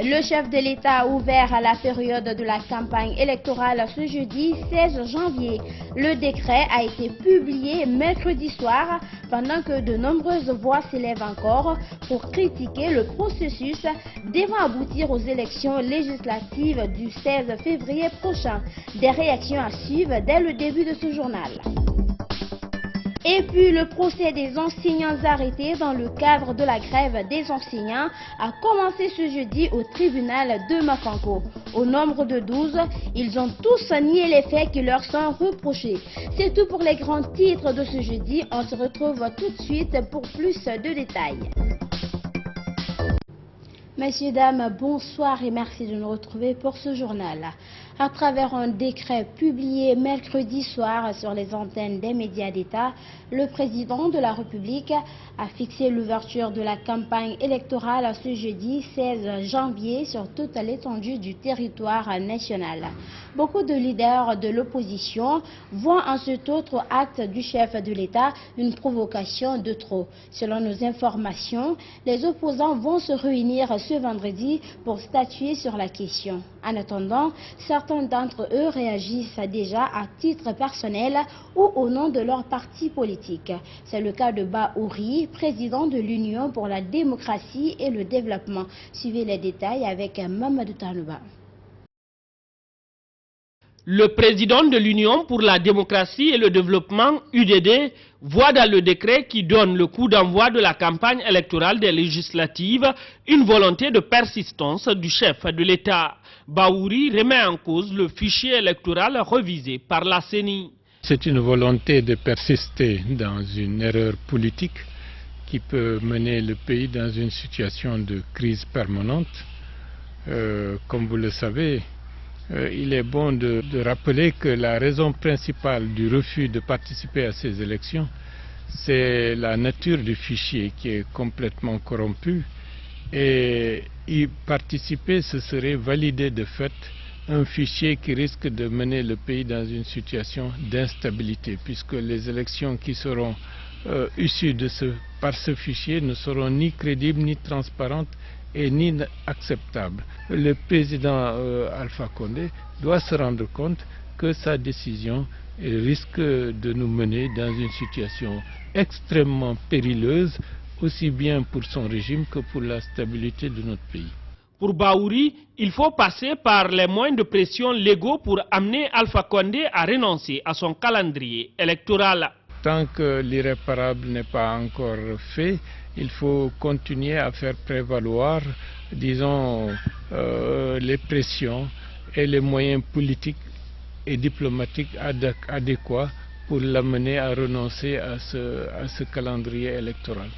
Le chef de l'État a ouvert à la période de la campagne électorale ce jeudi 16 janvier. Le décret a été publié mercredi soir pendant que de nombreuses voix s'élèvent encore pour critiquer le processus devant aboutir aux élections législatives du 16 février prochain. Des réactions à suivre dès le début de ce journal. Et puis le procès des enseignants arrêtés dans le cadre de la grève des enseignants a commencé ce jeudi au tribunal de Mafanko. Au nombre de 12, ils ont tous nié les faits qui leur sont reprochés. C'est tout pour les grands titres de ce jeudi. On se retrouve tout de suite pour plus de détails. Messieurs, dames, bonsoir et merci de nous retrouver pour ce journal. À travers un décret publié mercredi soir sur les antennes des médias d'État, le président de la République a fixé l'ouverture de la campagne électorale ce jeudi 16 janvier sur toute l'étendue du territoire national. Beaucoup de leaders de l'opposition voient en cet autre acte du chef de l'État une provocation de trop. Selon nos informations, les opposants vont se réunir ce vendredi pour statuer sur la question. En attendant, certains d'entre eux réagissent déjà à titre personnel ou au nom de leur parti politique. C'est le cas de Baouri, président de l'Union pour la démocratie et le développement. Suivez les détails avec Mamadou Tanouba. Le président de l'Union pour la démocratie et le développement, UDD, voit dans le décret qui donne le coup d'envoi de la campagne électorale des législatives une volonté de persistance du chef de l'État. Baouri remet en cause le fichier électoral revisé par la CENI. C'est une volonté de persister dans une erreur politique qui peut mener le pays dans une situation de crise permanente. Comme vous le savez, il est bon de rappeler que la raison principale du refus de participer à ces élections, c'est la nature du fichier qui est complètement corrompu. Et y participer, ce serait valider de fait un fichier qui risque de mener le pays dans une situation d'instabilité, puisque les élections qui seront issues par ce fichier ne seront ni crédibles, ni transparentes et ni acceptables. Le président Alpha Condé doit se rendre compte que sa décision risque de nous mener dans une situation extrêmement périlleuse, aussi bien pour son régime que pour la stabilité de notre pays. Pour Baouri, il faut passer par les moyens de pression légaux pour amener Alpha Condé à renoncer à son calendrier électoral. Tant que l'irréparable n'est pas encore fait, il faut continuer à faire prévaloir, disons, les pressions et les moyens politiques et diplomatiques adéquats pour l'amener à renoncer à ce calendrier électoral.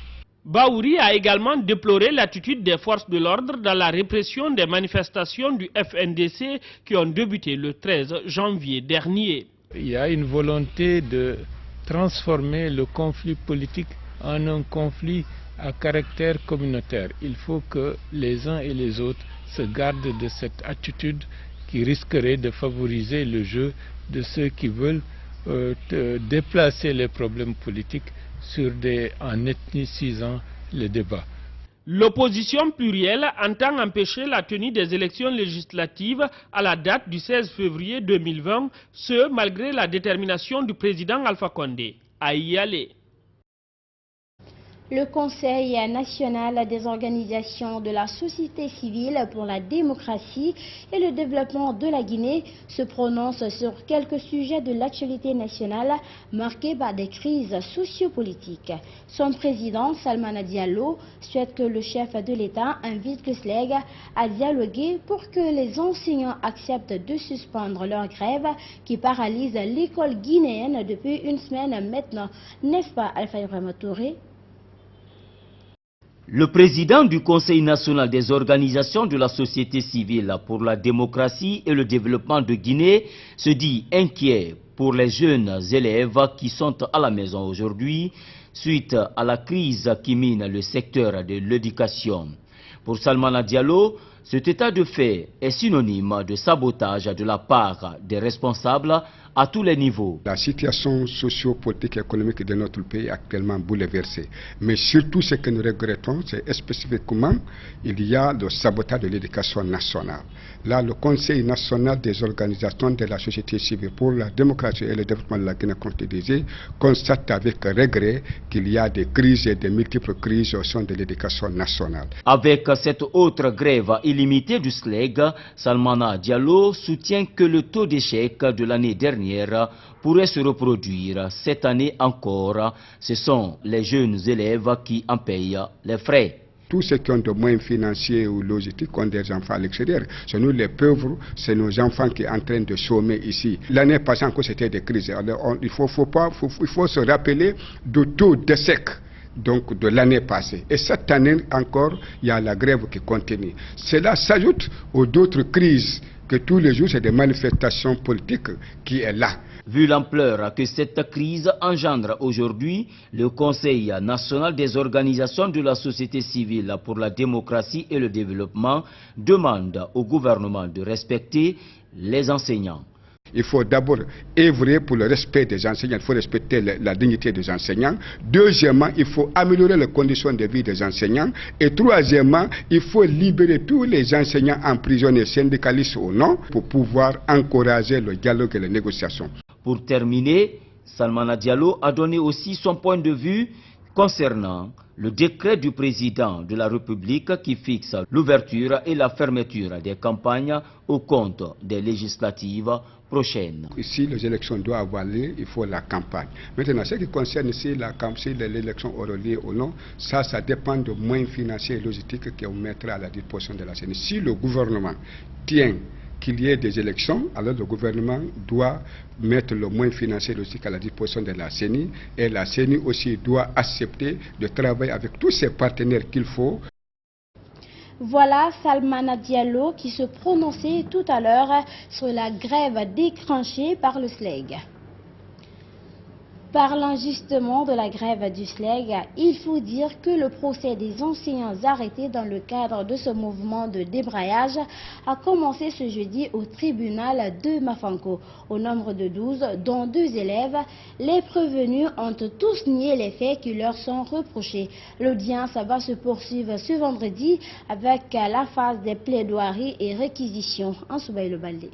Baouri a également déploré l'attitude des forces de l'ordre dans la répression des manifestations du FNDC qui ont débuté le 13 janvier dernier. Il y a une volonté de transformer le conflit politique en un conflit à caractère communautaire. Il faut que les uns et les autres se gardent de cette attitude qui risquerait de favoriser le jeu de ceux qui veulent déplacer les problèmes politiques en ethnicisant le débat. L'opposition plurielle entend empêcher la tenue des élections législatives à la date du 16 février 2020, ce malgré la détermination du président Alpha Condé à y aller. Le Conseil national des organisations de la société civile pour la démocratie et le développement de la Guinée se prononce sur quelques sujets de l'actualité nationale marqués par des crises sociopolitiques. Son président, Salmana Diallo, souhaite que le chef de l'État invite le SLEG à dialoguer pour que les enseignants acceptent de suspendre leur grève qui paralyse l'école guinéenne depuis une semaine maintenant. N'est-ce pas, Alpha Ibrahima Touré? Le président du Conseil national des organisations de la société civile pour la démocratie et le développement de Guinée se dit inquiet pour les jeunes élèves qui sont à la maison aujourd'hui suite à la crise qui mine le secteur de l'éducation. Pour Salmana Diallo, cet état de fait est synonyme de sabotage de la part des responsables à tous les niveaux. La situation socio-politique et économique de notre pays est actuellement bouleversée. Mais surtout ce que nous regrettons, c'est spécifiquement il y a le sabotage de l'éducation nationale. Là, le Conseil national des organisations de la société civile pour la démocratie et le développement de la Guinée, comme je disais, constate avec regret qu'il y a des crises et de multiples crises au sein de l'éducation nationale. Avec cette autre grève illimitée du SLEG, Salmana Diallo soutient que le taux d'échec de l'année dernière pourrait se reproduire cette année encore. Ce sont les jeunes élèves qui en payent les frais. Tous ceux qui ont des moyens financiers ou logistiques ont des enfants à l'extérieur. C'est nous les pauvres, c'est nos enfants qui sont en train de chômer ici. L'année passée encore c'était des crises. Alors, il faut se rappeler du taux d'échec donc de l'année passée. Et cette année encore, il y a la grève qui continue. Cela s'ajoute aux autres crises que tous les jours, c'est des manifestations politiques qui est là. Vu l'ampleur que cette crise engendre aujourd'hui, le Conseil national des organisations de la société civile pour la démocratie et le développement demande au gouvernement de respecter les enseignants. Il faut d'abord œuvrer pour le respect des enseignants, il faut respecter la dignité des enseignants. Deuxièmement, il faut améliorer les conditions de vie des enseignants. Et troisièmement, il faut libérer tous les enseignants emprisonnés, syndicalistes ou non, pour pouvoir encourager le dialogue et les négociations. Pour terminer, Salmana Diallo a donné aussi son point de vue concernant le décret du président de la République qui fixe l'ouverture et la fermeture des campagnes au compte des législatives prochaines. Si les élections doivent avoir lieu, il faut la campagne. Maintenant, ce qui concerne si l'élection aura lieu ou non, ça dépend des moyens financiers et logistiques qu'on mettra à la disposition de la CENI. Si le gouvernement tient qu'il y ait des élections, alors le gouvernement doit mettre le moyen financier et logistique à la disposition de la CENI, et la CENI aussi doit accepter de travailler avec tous ses partenaires qu'il faut. Voilà Salmana Diallo qui se prononçait tout à l'heure sur la grève déclenchée par le SLEG. Parlant justement de la grève du SLEG, il faut dire que le procès des enseignants arrêtés dans le cadre de ce mouvement de débrayage a commencé ce jeudi au tribunal de Mafanko. Au nombre de 12, dont 2 élèves, les prévenus ont tous nié les faits qui leur sont reprochés. L'audience va se poursuivre ce vendredi avec la phase des plaidoiries et réquisitions. En Soubaï le Baldé.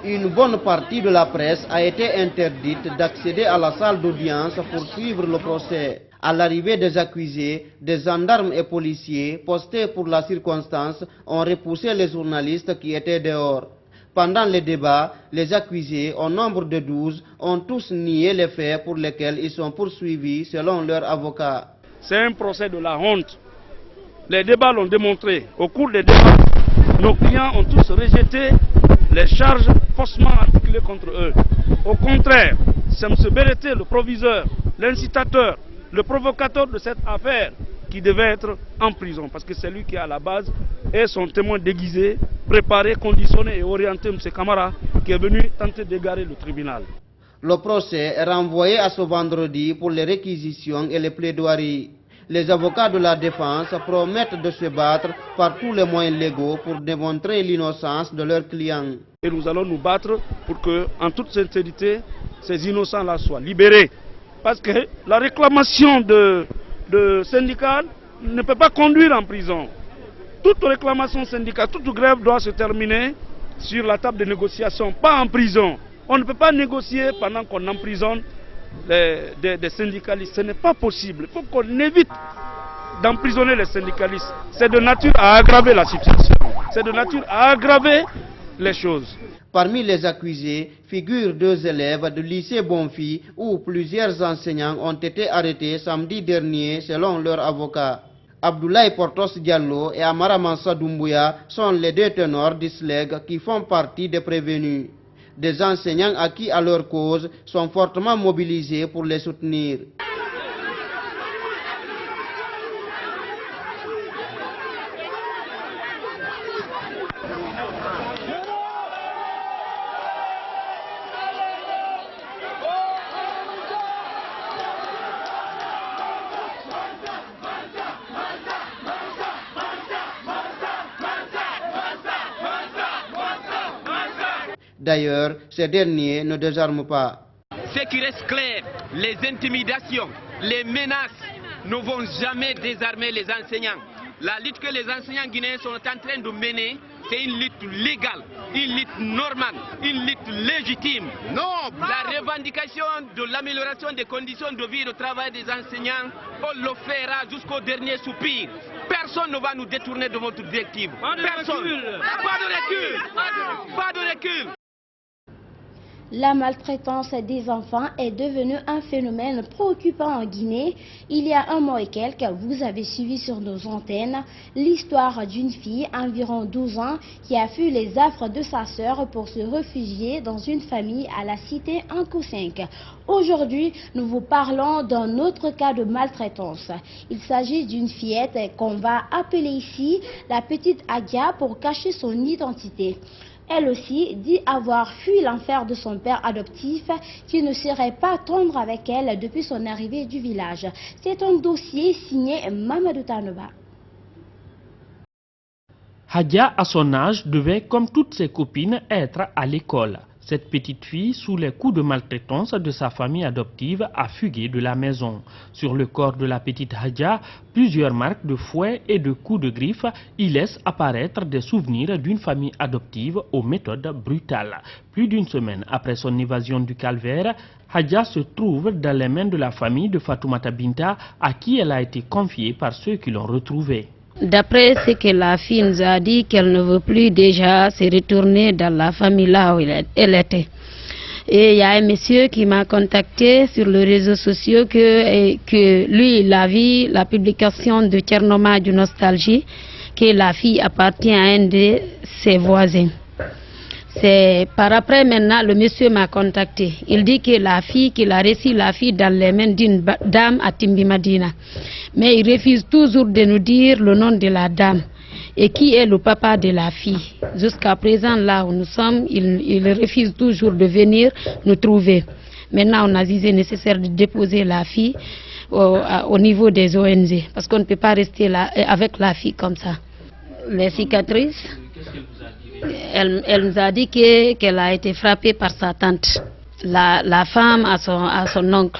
Une bonne partie de la presse a été interdite d'accéder à la salle d'audience pour suivre le procès. À l'arrivée des accusés, des gendarmes et policiers postés pour la circonstance ont repoussé les journalistes qui étaient dehors. Pendant les débats, les accusés, au nombre de 12, ont tous nié les faits pour lesquels ils sont poursuivis selon leur avocat. C'est un procès de la honte. Les débats l'ont démontré. Au cours des débats, nos clients ont tous rejeté les charges faussement articulées contre eux. Au contraire, c'est M. Berete, le proviseur, l'incitateur, le provocateur de cette affaire qui devait être en prison parce que c'est lui qui est à la base et son témoin déguisé, préparé, conditionné et orienté, M. Kamara, qui est venu tenter d'égarer le tribunal. Le procès est renvoyé à ce vendredi pour les réquisitions et les plaidoiries. Les avocats de la défense promettent de se battre par tous les moyens légaux pour démontrer l'innocence de leurs clients. Et nous allons nous battre pour que, en toute sincérité, ces innocents-là soient libérés. Parce que la réclamation de syndicale ne peut pas conduire en prison. Toute réclamation syndicale, toute grève doit se terminer sur la table de négociation, pas en prison. On ne peut pas négocier pendant qu'on emprisonne des syndicalistes. Ce n'est pas possible. Il faut qu'on évite d'emprisonner les syndicalistes. C'est de nature à aggraver la situation. C'est de nature à aggraver les choses. Parmi les accusés figurent 2 élèves du lycée Bonfi où plusieurs enseignants ont été arrêtés samedi dernier selon leur avocat. Abdoulaye Portos Diallo et Amara Mansa Doumbouya sont les 2 ténors du SLEG qui font partie des prévenus. Des enseignants acquis à leur cause sont fortement mobilisés pour les soutenir. D'ailleurs, ces derniers ne désarment pas. Ce qui reste clair, les intimidations, les menaces ne vont jamais désarmer les enseignants. La lutte que les enseignants guinéens sont en train de mener, c'est une lutte légale, une lutte normale, une lutte légitime. Non, la revendication de l'amélioration des conditions de vie et de travail des enseignants, on le fera jusqu'au dernier soupir. Personne ne va nous détourner de votre directive. Personne. Pas de recul. Pas de recul. La maltraitance des enfants est devenue un phénomène préoccupant en Guinée. Il y a un mois et quelques, vous avez suivi sur nos antennes l'histoire d'une fille, environ 12 ans, qui a fui les affres de sa sœur pour se réfugier dans une famille à la cité Ankou 5. Aujourd'hui, nous vous parlons d'un autre cas de maltraitance. Il s'agit d'une fillette qu'on va appeler ici la petite Adia pour cacher son identité. Elle aussi dit avoir fui l'enfer de son père adoptif qui ne serait pas tendre avec elle depuis son arrivée du village. C'est un dossier signé Mamadou Tanoba. Hadia, à son âge, devait, comme toutes ses copines, être à l'école. Cette petite fille, sous les coups de maltraitance de sa famille adoptive, a fugué de la maison. Sur le corps de la petite Hadia, plusieurs marques de fouet et de coups de griffe y laissent apparaître des souvenirs d'une famille adoptive aux méthodes brutales. Plus d'une semaine après son évasion du calvaire, Hadia se trouve dans les mains de la famille de Fatoumata Binta, à qui elle a été confiée par ceux qui l'ont retrouvée. D'après ce que la fille nous a dit, qu'elle ne veut plus déjà se retourner dans la famille là où elle était. Et il y a un monsieur qui m'a contacté sur les réseaux sociaux que lui, il a vu la publication de Tchernoma du Nostalgie, que la fille appartient à un de ses voisins. C'est par après maintenant, le monsieur m'a contacté. Il dit que la fille, qu'il a reçu la fille dans les mains d'une dame à Timbimadina. Mais il refuse toujours de nous dire le nom de la dame et qui est le papa de la fille. Jusqu'à présent, là où nous sommes, il refuse toujours de venir nous trouver. Maintenant, on a jugé nécessaire de déposer la fille au niveau des ONG parce qu'on ne peut pas rester là avec la fille comme ça. Les cicatrices. Elle nous a dit qu'elle a été frappée par sa tante, la femme à son oncle.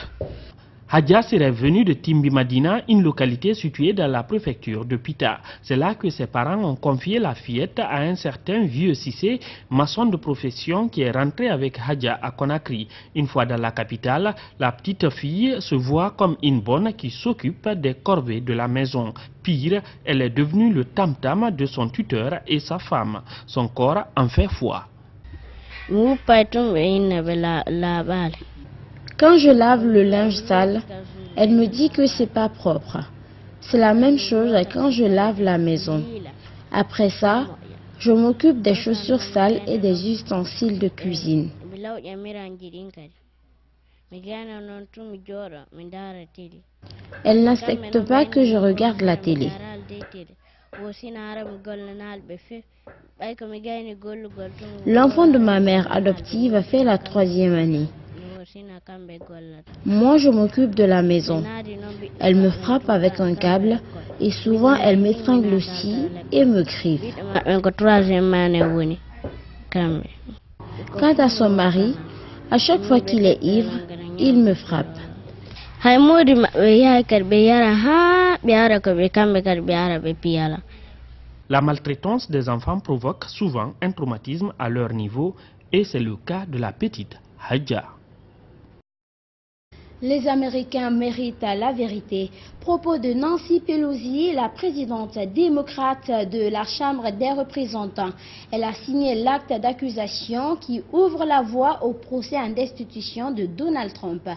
Hadia serait venue de Timbimadina, une localité située dans la préfecture de Pita. C'est là que ses parents ont confié la fillette à un certain vieux Cissé, maçon de profession qui est rentré avec Hadia à Conakry. Une fois dans la capitale, la petite fille se voit comme une bonne qui s'occupe des corvées de la maison. Pire, elle est devenue le tam-tam de son tuteur et sa femme. Son corps en fait foi. Quand je lave le linge sale, elle me dit que c'est pas propre. C'est la même chose quand je lave la maison. Après ça, je m'occupe des chaussures sales et des ustensiles de cuisine. Elle n'accepte pas que je regarde la télé. L'enfant de ma mère adoptive fait la 3e année. Moi, je m'occupe de la maison. Elle me frappe avec un câble et souvent elle m'étrangle aussi et me griffe. Quant à son mari, à chaque fois qu'il est ivre, il me frappe. La maltraitance des enfants provoque souvent un traumatisme à leur niveau et c'est le cas de la petite Hadia. Les Américains méritent la vérité. Propos de Nancy Pelosi, la présidente démocrate de la Chambre des représentants. Elle a signé l'acte d'accusation qui ouvre la voie au procès en destitution de Donald Trump.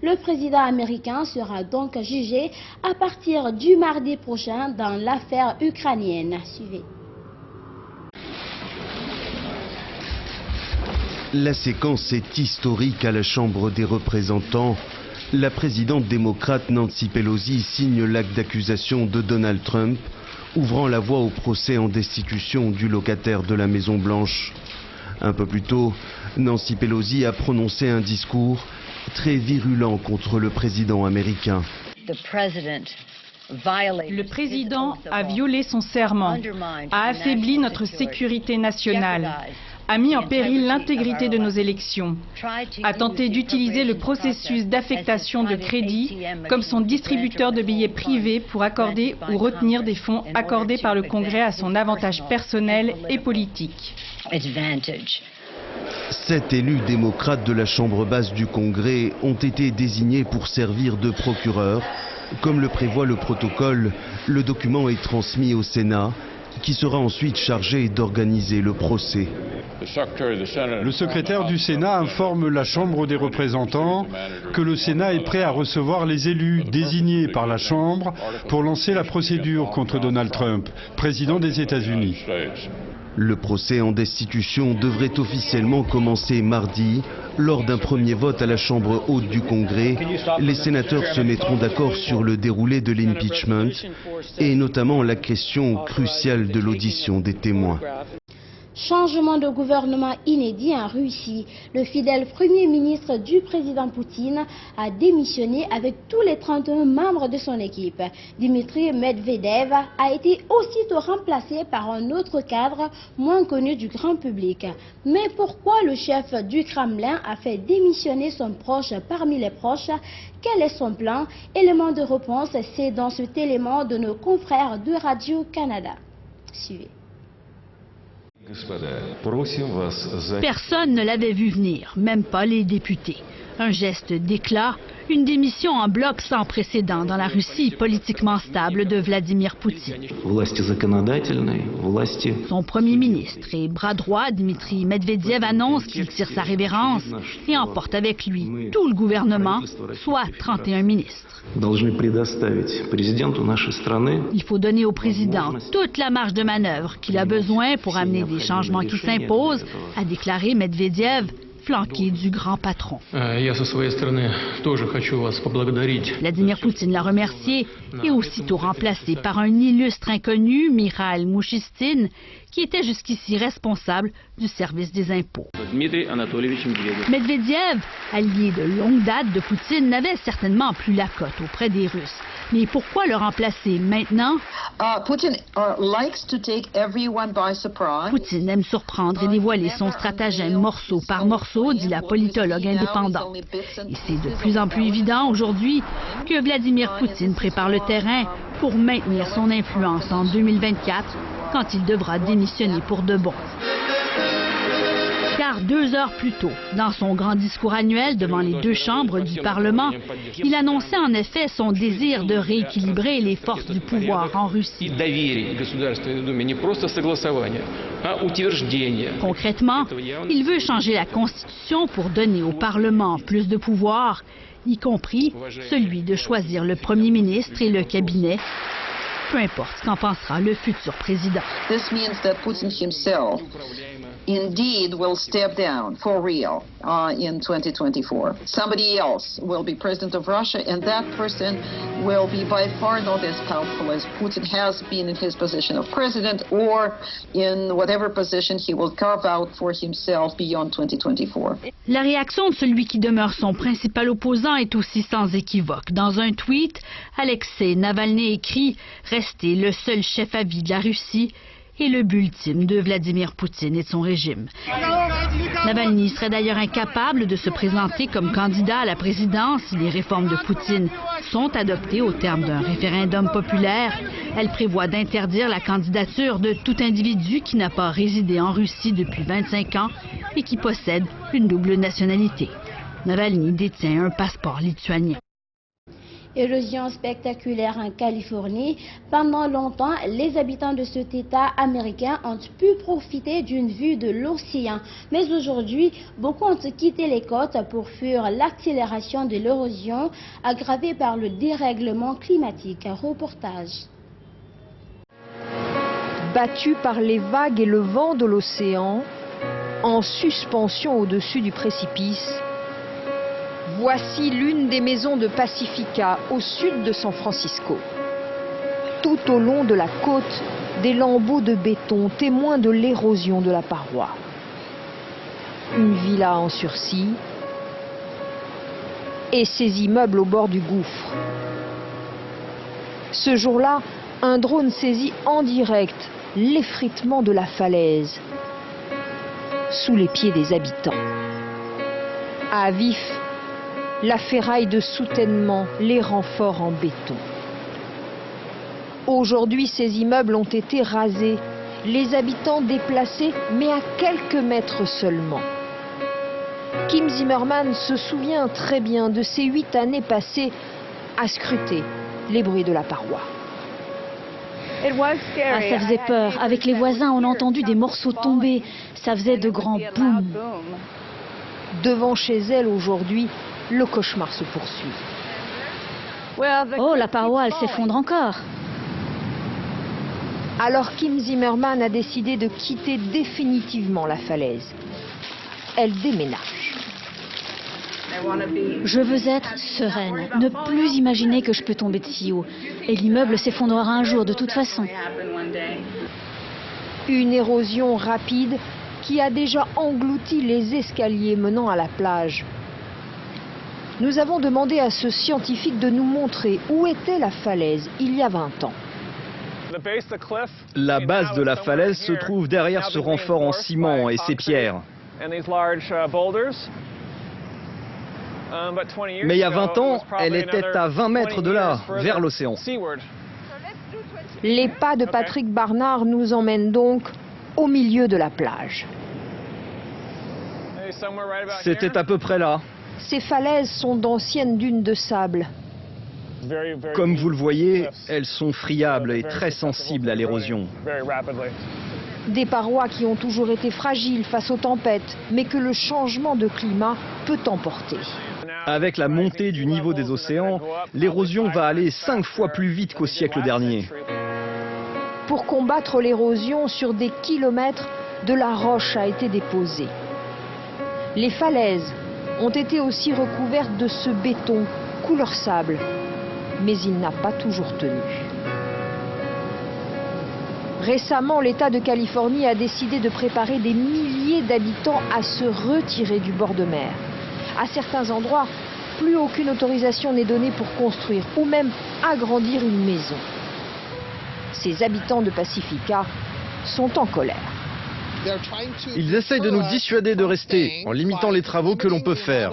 Le président américain sera donc jugé à partir du mardi prochain dans l'affaire ukrainienne. Suivez. La séquence est historique à la Chambre des représentants. La présidente démocrate Nancy Pelosi signe l'acte d'accusation de Donald Trump, ouvrant la voie au procès en destitution du locataire de la Maison-Blanche. Un peu plus tôt, Nancy Pelosi a prononcé un discours très virulent contre le président américain. Le président a violé son serment, a affaibli notre sécurité nationale, a mis en péril l'intégrité de nos élections, a tenté d'utiliser le processus d'affectation de crédit comme son distributeur de billets privés pour accorder ou retenir des fonds accordés par le Congrès à son avantage personnel et politique. 7 élus démocrates de la Chambre basse du Congrès ont été désignés pour servir de procureurs. Comme le prévoit le protocole, le document est transmis au Sénat, qui sera ensuite chargé d'organiser le procès. Le secrétaire du Sénat informe la Chambre des représentants que le Sénat est prêt à recevoir les élus désignés par la Chambre pour lancer la procédure contre Donald Trump, président des États-Unis. Le procès en destitution devrait officiellement commencer mardi. Lors d'un premier vote à la Chambre haute du Congrès, les sénateurs se mettront d'accord sur le déroulé de l'impeachment et notamment la question cruciale de l'audition des témoins. Changement de gouvernement inédit en Russie. Le fidèle premier ministre du président Poutine a démissionné avec tous les 31 membres de son équipe. Dmitri Medvedev a été aussitôt remplacé par un autre cadre moins connu du grand public. Mais pourquoi le chef du Kremlin a fait démissionner son proche parmi les proches? Quel est son plan? Élément de réponse, c'est dans cet élément de nos confrères de Radio-Canada. Suivez. Personne ne l'avait vu venir, même pas les députés. Un geste d'éclat, une démission en bloc sans précédent dans la Russie politiquement stable de Vladimir Poutine. Son premier ministre et bras droit, Dmitri Medvedev, annonce qu'il tire sa révérence et emporte avec lui tout le gouvernement, soit 31 ministres. Il faut donner au président toute la marge de manœuvre qu'il a besoin pour amener des changements qui s'imposent, a déclaré Medvedev, flanqué du grand patron. Vladimir Poutine l'a remercié et aussitôt remplacé par un illustre inconnu, Mikhail Mouchistine, qui était jusqu'ici responsable du service des impôts. Medvedev, allié de longue date de Poutine, n'avait certainement plus la cote auprès des Russes. Mais pourquoi le remplacer maintenant? Poutine aime surprendre et dévoiler son stratagème morceau par morceau, dit la politologue indépendante. Et c'est de plus en plus évident aujourd'hui que Vladimir Poutine prépare le terrain pour maintenir son influence en 2024, quand il devra démissionner pour de bon. Car 2 heures plus tôt, dans son grand discours annuel devant les 2 chambres du Parlement, il annonçait en effet son désir de rééquilibrer les forces du pouvoir en Russie. Concrètement, il veut changer la Constitution pour donner au Parlement plus de pouvoir, y compris celui de choisir le Premier ministre et le cabinet, peu importe ce qu'en pensera le futur président. Indeed will step down for real in 2024. Somebody else will be president of Russia, and that person will be by far not as powerful as Putin has been in his position of president or in whatever position he will carve out for himself beyond 2024. La réaction de celui qui demeure son principal opposant est aussi sans équivoque. Dans un tweet, Alexei Navalny écrit « Rester le seul chef à vie de la Russie » et le but ultime de Vladimir Poutine et de son régime. Navalny serait d'ailleurs incapable de se présenter comme candidat à la présidence si les réformes de Poutine sont adoptées au terme d'un référendum populaire. Elle prévoit d'interdire la candidature de tout individu qui n'a pas résidé en Russie depuis 25 ans et qui possède une double nationalité. Navalny détient un passeport lituanien. Érosion spectaculaire en Californie. Pendant longtemps, les habitants de cet État américain ont pu profiter d'une vue de l'océan. Mais aujourd'hui, beaucoup ont quitté les côtes pour fuir l'accélération de l'érosion aggravée par le dérèglement climatique. Reportage. Battus par les vagues et le vent de l'océan, en suspension au-dessus du précipice, voici l'une des maisons de Pacifica au sud de San Francisco. Tout au long de la côte, des lambeaux de béton témoins de l'érosion de la paroi. Une villa en sursis et ses immeubles au bord du gouffre. Ce jour-là, un drone saisit en direct l'effritement de la falaise. sous les pieds des habitants. À Vif, la ferraille de soutènement, les renforts en béton. Aujourd'hui, ces immeubles ont été rasés, les habitants déplacés, mais à quelques mètres seulement. Kim Zimmerman se souvient très bien de ces 8 années passées à scruter les bruits de la paroi. Ah, ça faisait peur. Avec les voisins, on a entendu des morceaux tomber. Ça faisait de grands boum. Devant chez elle aujourd'hui, le cauchemar se poursuit. Oh, la paroi, elle s'effondre encore. Alors Kim Zimmerman a décidé de quitter définitivement la falaise. Elle déménage. Je veux être sereine, ne plus imaginer que je peux tomber de si haut. Et l'immeuble s'effondrera un jour de toute façon. Une érosion rapide qui a déjà englouti les escaliers menant à la plage. Nous avons demandé à ce scientifique de nous montrer où était la falaise il y a 20 ans. La base de la falaise se trouve derrière ce renfort en ciment et ces pierres. Mais il y a 20 ans, elle était à 20 mètres de là, vers l'océan. Les pas de Patrick Barnard nous emmènent donc au milieu de la plage. C'était à peu près là. Ces falaises sont d'anciennes dunes de sable. Comme vous le voyez, elles sont friables et très sensibles à l'érosion. Des parois qui ont toujours été fragiles face aux tempêtes, mais que le changement de climat peut emporter. Avec la montée du niveau des océans, l'érosion va aller 5 fois plus vite qu'au siècle dernier. Pour combattre l'érosion, sur des kilomètres, de la roche a été déposée. Les falaises ont été aussi recouvertes de ce béton couleur sable, mais il n'a pas toujours tenu. Récemment, l'État de Californie a décidé de préparer des milliers d'habitants à se retirer du bord de mer. À certains endroits, plus aucune autorisation n'est donnée pour construire ou même agrandir une maison. Ces habitants de Pacifica sont en colère. Ils essayent de nous dissuader de rester en limitant les travaux que l'on peut faire.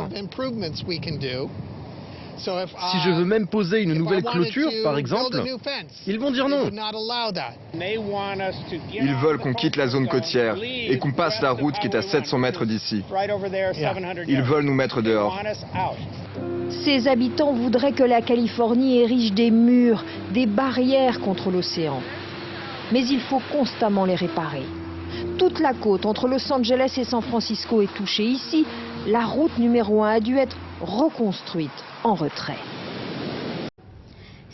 Si je veux même poser une nouvelle clôture, par exemple, ils vont dire non. Ils veulent qu'on quitte la zone côtière et qu'on passe la route qui est à 700 mètres d'ici. Ils veulent nous mettre dehors. Ces habitants voudraient que la Californie érige des murs, des barrières contre l'océan. Mais il faut constamment les réparer. Toute la côte entre Los Angeles et San Francisco est touchée. Ici, la route numéro 1 a dû être reconstruite en retrait.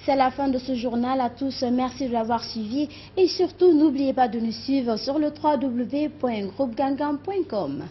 C'est la fin de ce journal. À tous, merci de l'avoir suivi et surtout n'oubliez pas de nous suivre sur le www.groupegangan.com.